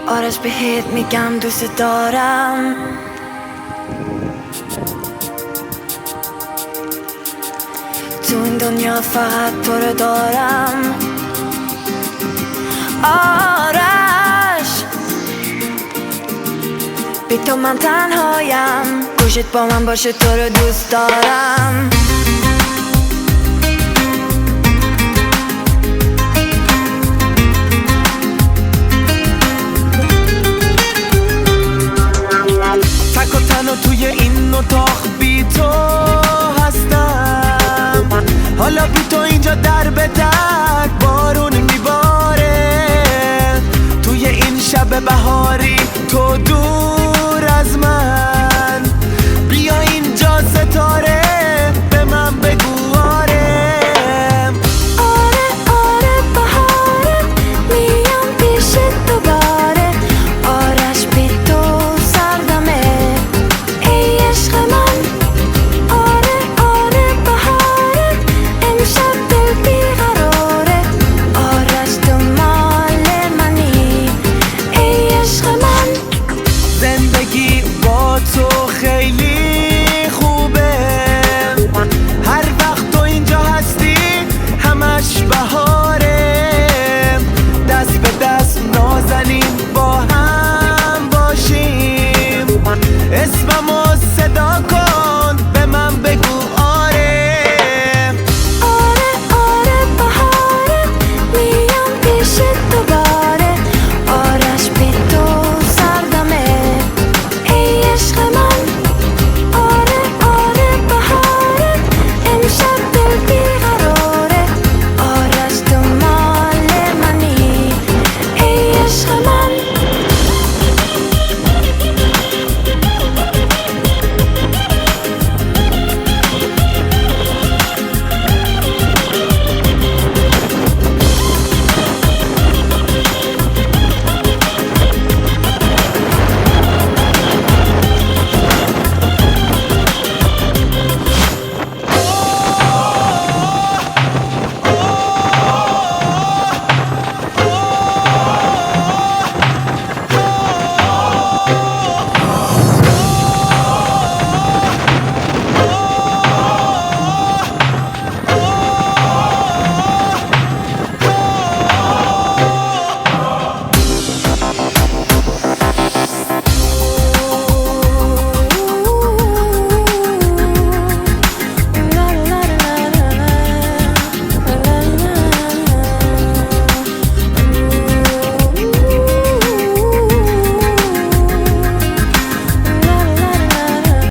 آرش بهت میگم دوست دارم. تو این دنیا فقط تو رو دارم. آرش بی تو من تنهایم، گوشت با من باشه تو رو دوست دارم. تک و تنها توی این اتاق بی تو هستم. حالا بی تو اینجا در به در بارون میباره. توی این شب بهاری تو دور